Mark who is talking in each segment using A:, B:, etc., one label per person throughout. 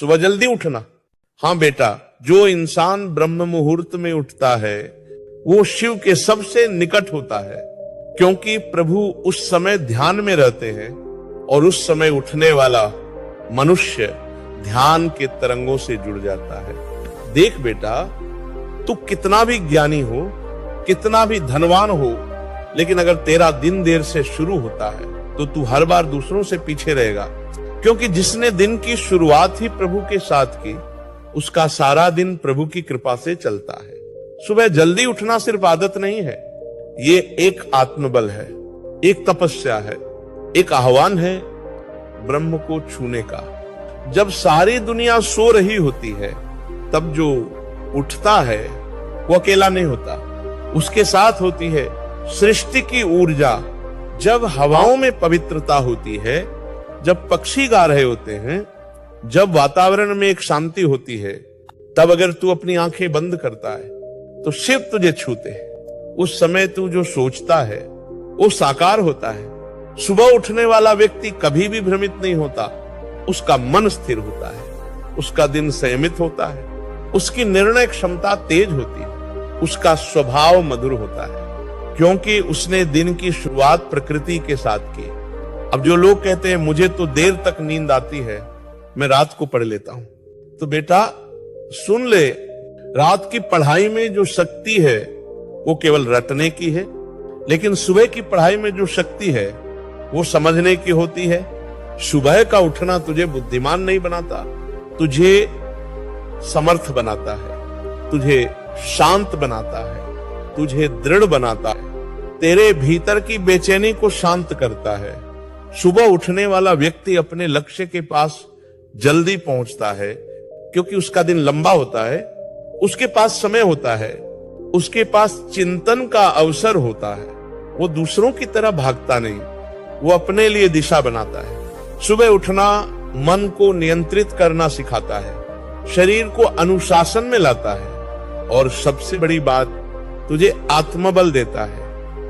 A: सुबह जल्दी उठना। हाँ बेटा, जो इंसान ब्रह्म मुहूर्त में उठता है वो शिव के सबसे निकट होता है, क्योंकि प्रभु उस समय ध्यान में रहते हैं और उस समय उठने वाला मनुष्य ध्यान के तरंगों से जुड़ जाता है। देख बेटा, तू कितना भी ज्ञानी हो, कितना भी धनवान हो, लेकिन अगर तेरा दिन देर से शुरू होता है तो तू हर बार दूसरों से पीछे रहेगा, क्योंकि जिसने दिन की शुरुआत ही प्रभु के साथ की उसका सारा दिन प्रभु की कृपा से चलता है। सुबह जल्दी उठना सिर्फ आदत नहीं है, ये एक आत्मबल है, एक तपस्या है, एक आह्वान है ब्रह्म को छूने का। जब सारी दुनिया सो रही होती है तब जो उठता है वो अकेला नहीं होता, उसके साथ होती है सृष्टि की ऊर्जा। जब हवाओं में पवित्रता होती है, जब पक्षी गा रहे होते हैं, जब वातावरण में एक शांति होती है, तब अगर तू अपनी आंखें बंद करता है तो शिव तुझे छूते हैं। उस समय तू जो सोचता है वो साकार होता है। सुबह उठने वाला व्यक्ति कभी भी भ्रमित नहीं होता, उसका मन स्थिर होता है, उसका दिन संयमित होता है, उसकी निर्णय क्षमता तेज होती है, उसका स्वभाव मधुर होता है, क्योंकि उसने दिन की शुरुआत प्रकृति के साथ की। अब जो लोग कहते हैं मुझे तो देर तक नींद आती है, मैं रात को पढ़ लेता हूं, तो बेटा सुन ले, रात की पढ़ाई में जो शक्ति है वो केवल रटने की है, लेकिन सुबह की पढ़ाई में जो शक्ति है वो समझने की होती है। सुबह का उठना तुझे बुद्धिमान नहीं बनाता, तुझे समर्थ बनाता है, तुझे शांत बनाता है, तुझे दृढ़ बनाता है, तेरे भीतर की बेचैनी को शांत करता है। सुबह उठने वाला व्यक्ति अपने लक्ष्य के पास जल्दी पहुंचता है, क्योंकि उसका दिन लंबा होता है, उसके पास समय होता है, उसके पास चिंतन का अवसर होता है। वो दूसरों की तरह भागता नहीं, वो अपने लिए दिशा बनाता है। सुबह उठना मन को नियंत्रित करना सिखाता है, शरीर को अनुशासन में लाता है, और सबसे बड़ी बात, तुझे आत्मबल देता है।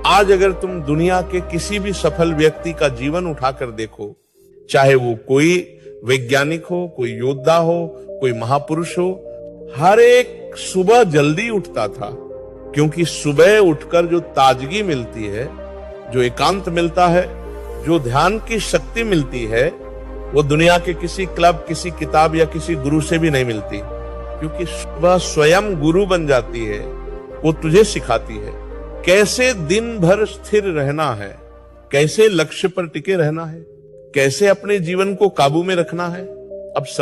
A: आज अगर तुम दुनिया के किसी भी सफल व्यक्ति का जीवन उठाकर देखो, चाहे वो कोई वैज्ञानिक हो, कोई योद्धा हो, कोई महापुरुष हो, हर एक सुबह जल्दी उठता था, क्योंकि सुबह उठकर जो ताजगी मिलती है, जो एकांत मिलता है, जो ध्यान की शक्ति मिलती है, वो दुनिया के किसी क्लब, किसी किताब या किसी गुरु से भी नहीं मिलती, क्योंकि सुबह स्वयं गुरु बन जाती है। वो तुझे सिखाती है कैसे दिन भर स्थिर रहना है, कैसे लक्ष्य पर टिके रहना है, कैसे अपने जीवन को काबू में रखना है। अब सब